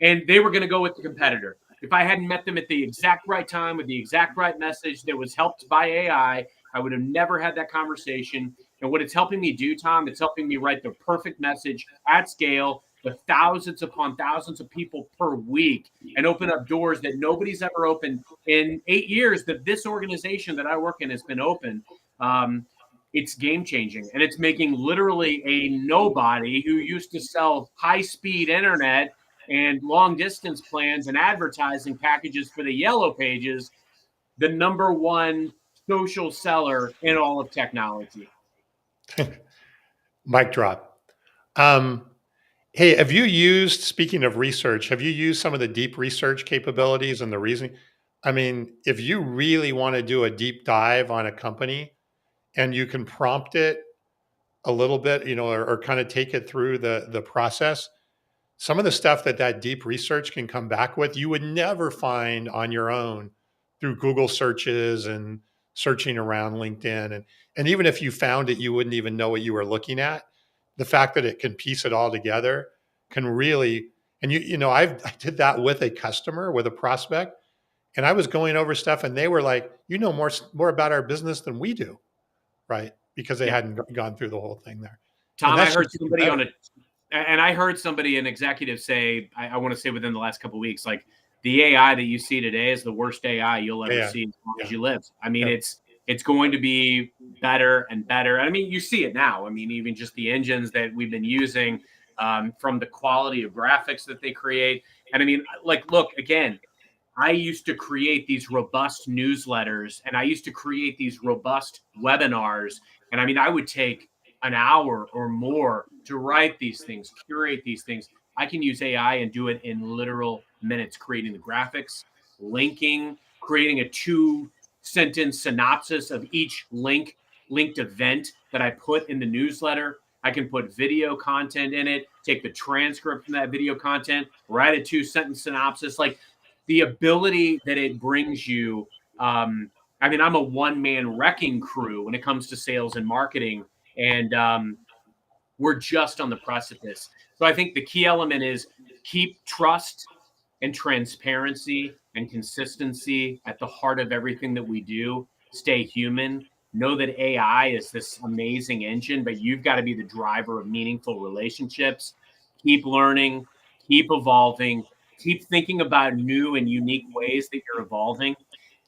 Speaker 2: And they were going to go with the competitor. If I hadn't met them at the exact right time with the exact right message that was helped by AI, I would have never had that conversation. And what it's helping me do, Tom, it's helping me write the perfect message at scale to thousands upon thousands of people per week and open up doors that nobody's ever opened in 8 years that this organization that I work in has been open. It's game changing, and it's making literally a nobody who used to sell high speed internet and long distance plans and advertising packages for the yellow pages the number one social seller in all of technology.
Speaker 1: Mic drop. Um, Hey, have you used, speaking of research, have you used some of the deep research capabilities and the reasoning? I mean, if you really want to do a deep dive on a company and you can prompt it a little bit, or kind of take it through the process, some of the stuff that deep research can come back with, you would never find on your own through Google searches and searching around LinkedIn. And even if you found it, you wouldn't even know what you were looking at. The fact that it can piece it all together can really, and I did that with a customer, with a prospect, and I was going over stuff and they were like, more about our business than we do. Right. Because they
Speaker 2: Yeah.
Speaker 1: hadn't gone through the whole thing there. And
Speaker 2: Tom, I
Speaker 1: that's
Speaker 2: heard
Speaker 1: just getting
Speaker 2: somebody
Speaker 1: better.
Speaker 2: an executive say, I want to say within the last couple of weeks, like the AI that you see today is the worst AI you'll ever
Speaker 1: Yeah.
Speaker 2: see as long as
Speaker 1: Yeah.
Speaker 2: you live. I mean,
Speaker 1: Yeah.
Speaker 2: it's going to be better and better. I mean, you see it now. I mean, even just the engines that we've been using, from the quality of graphics that they create. And I mean, like, look, again, I used to create these robust newsletters and I used to create these robust webinars. And I mean, I would take an hour or more to write these things, curate these things. I can use AI and do it in literal minutes, creating the graphics, linking, creating a 2 sentence synopsis of each linked event that I put in the newsletter. I can put video content in it, take the transcript from that video content, write a 2 sentence synopsis. Like the ability that it brings you. I mean, I'm a one man wrecking crew when it comes to sales and marketing, and we're just on the precipice. So I think the key element is keep trust and transparency and consistency at the heart of everything that we do. Stay human. Know that AI is this amazing engine, but you've got to be the driver of meaningful relationships. Keep learning, keep evolving, keep thinking about new and unique ways that you're evolving.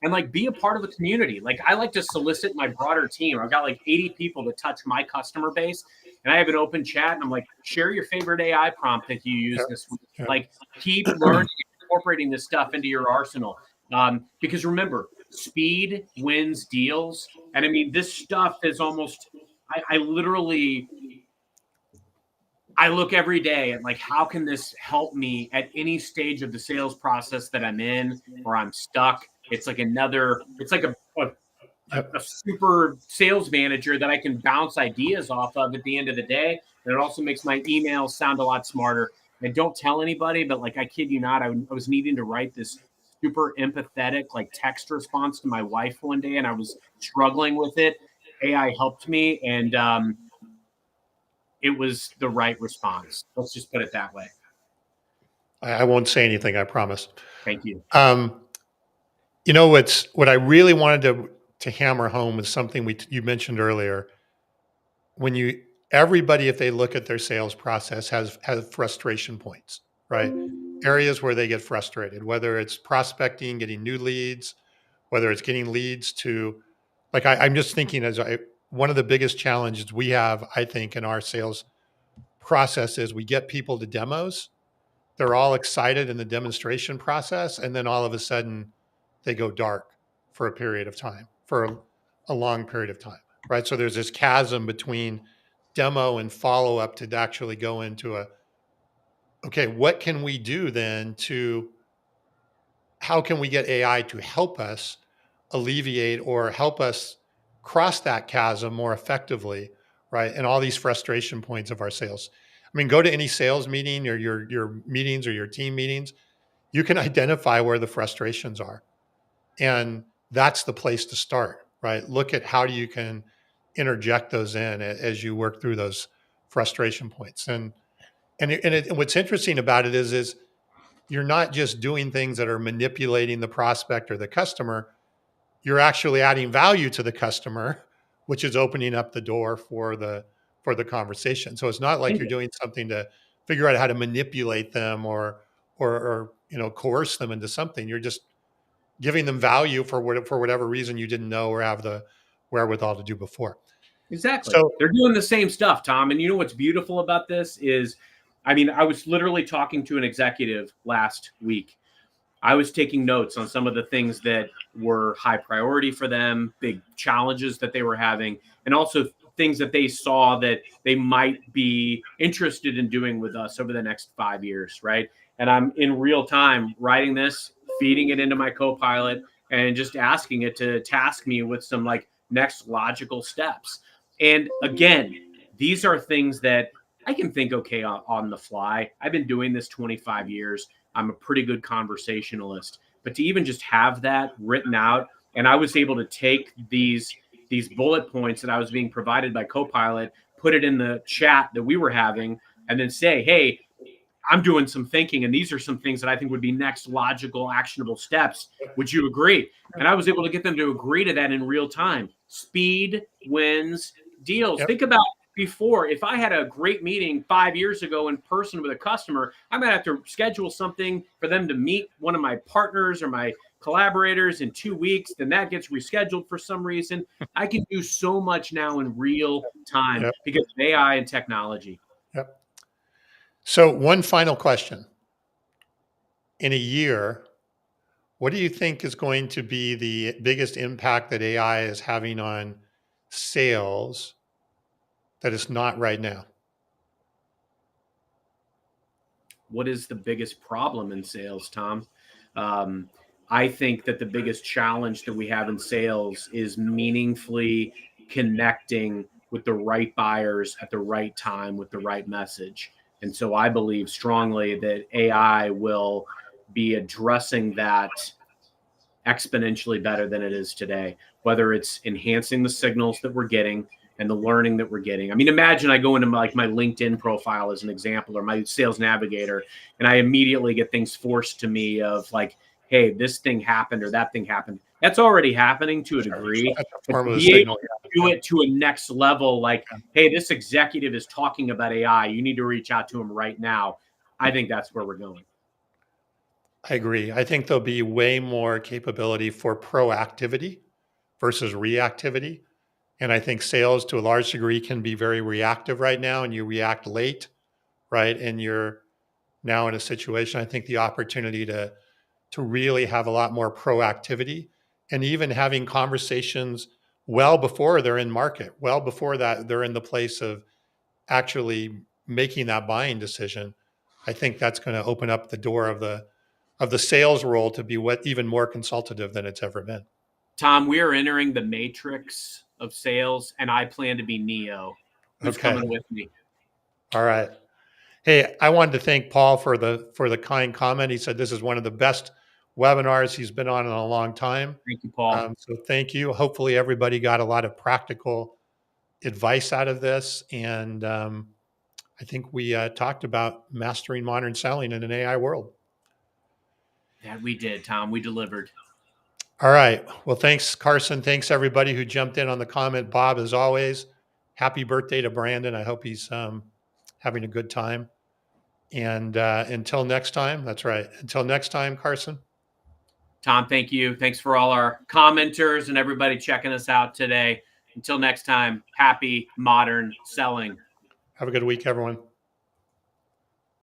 Speaker 2: And like be a part of the community. Like I like to solicit my broader team. I've got like 80 people that touch my customer base, and I have an open chat. And I'm like, share your favorite AI prompt that you use
Speaker 1: Yep.
Speaker 2: this week.
Speaker 1: Yep.
Speaker 2: Like keep learning, incorporating this stuff into your arsenal. Because remember, speed wins deals. And I mean, this stuff is almost, I literally, I look every day at like, how can this help me at any stage of the sales process that I'm in or I'm stuck? It's like it's like
Speaker 1: Yep.
Speaker 2: a super sales manager that I can bounce ideas off of at the end of the day. And it also makes my emails sound a lot smarter. And don't tell anybody, but like I kid you not, I was needing to write this super empathetic like text response to my wife one day, and I was struggling with it. AI helped me, and it was the right response. Let's just put it that way.
Speaker 1: I won't say anything, I promise.
Speaker 2: Thank you.
Speaker 1: You know, what I really wanted to hammer home was something you mentioned earlier. When everybody, if they look at their sales process, has frustration points, right? Areas where they get frustrated, whether it's prospecting, getting new leads, whether it's getting leads to, like I'm just thinking one of the biggest challenges we have, I think, in our sales process is we get people to demos. They're all excited in the demonstration process, and then all of a sudden they go dark for a period of time, for a long period of time, right? So there's this chasm between demo and follow up to actually go into okay, what can we do then how can we get AI to help us alleviate or help us cross that chasm more effectively, right? And all these frustration points of our sales. I mean, go to any sales meeting or your meetings or your team meetings, you can identify where the frustrations are. And that's the place to start, right? Look at how you can interject those in as you work through those frustration points. And what's interesting about it is you're not just doing things that are manipulating the prospect or the customer. You're actually adding value to the customer, which is opening up the door for the conversation. So it's not like you're doing something to figure out how to manipulate them or coerce them into something. You're just giving them value for whatever reason you didn't know or have the wherewithal to do before.
Speaker 2: Exactly.
Speaker 1: So
Speaker 2: They're doing the same stuff, Tom. And you know what's beautiful about this is, I mean, I was literally talking to an executive last week. I was taking notes on some of the things that were high priority for them, big challenges that they were having, and also things that they saw that they might be interested in doing with us over the next 5 years, right? And I'm in real time writing this, feeding it into my Copilot, and just asking it to task me with some like next logical steps. And again, these are things that I can think okay on the fly. I've been doing this 25 years. I'm a pretty good conversationalist, but to even just have that written out, and I was able to take these bullet points that I was being provided by Copilot, put it in the chat that we were having, and then say, "Hey, I'm doing some thinking, and these are some things that I think would be next logical, actionable steps. Would you agree?" And I was able to get them to agree to that in real time. Speed wins deals.
Speaker 1: yep,
Speaker 2: Think about before, if I had a great meeting 5 years ago in person with a customer, I might have to schedule something for them to meet one of my partners or my collaborators in 2 weeks. Then that gets rescheduled for some reason. I can do so much now in real time
Speaker 1: yep,
Speaker 2: because of AI and technology.
Speaker 1: yep. So one final question. In a year, What do you think is going to be the biggest impact that AI is having on sales that it's not right now?
Speaker 2: What is the biggest problem in sales, Tom? Um, I think that the biggest challenge that we have in sales is meaningfully connecting with the right buyers at the right time with the right message. And so I believe strongly that AI will be addressing that exponentially better than it is today, whether it's enhancing the signals that we're getting and the learning that we're getting. I mean, imagine I go into my LinkedIn profile as an example, or my sales navigator, and I immediately get things forced to me of like, hey, this thing happened or that thing happened. That's already happening to a
Speaker 1: Sure.
Speaker 2: degree,
Speaker 1: That's a
Speaker 2: but
Speaker 1: form
Speaker 2: to
Speaker 1: of the
Speaker 2: be able
Speaker 1: signal.
Speaker 2: to do
Speaker 1: Yeah.
Speaker 2: it to a next level, like,
Speaker 1: Yeah.
Speaker 2: hey, this executive is talking about AI, you need to reach out to him right now. I think that's where we're going.
Speaker 1: I agree. I think there'll be way more capability for proactivity versus reactivity. And I think sales to a large degree can be very reactive right now, and you react late, right? And you're now in a situation, I think the opportunity to really have a lot more proactivity and even having conversations well before they're in market, well before that they're in the place of actually making that buying decision. I think that's going to open up the door of the sales role to be what even more consultative than it's ever been.
Speaker 2: Tom, we are entering the matrix of sales, and I plan to be Neo. Who's
Speaker 1: Okay.
Speaker 2: coming with me?
Speaker 1: All right. Hey, I wanted to thank Paul for the kind comment. He said this is one of the best webinars he's been on in a long time.
Speaker 2: Thank you, Paul.
Speaker 1: So thank you. Hopefully everybody got a lot of practical advice out of this. And I think we talked about mastering modern selling in an AI world.
Speaker 2: That we did, Tom. We delivered.
Speaker 1: All right. Well, thanks, Carson. Thanks, everybody who jumped in on the comment. Bob, as always, happy birthday to Brandon. I hope he's having a good time. And until next time, that's right. Until next time, Carson.
Speaker 2: Tom, thank you. Thanks for all our commenters and everybody checking us out today. Until next time, happy modern selling.
Speaker 1: Have a good week, everyone.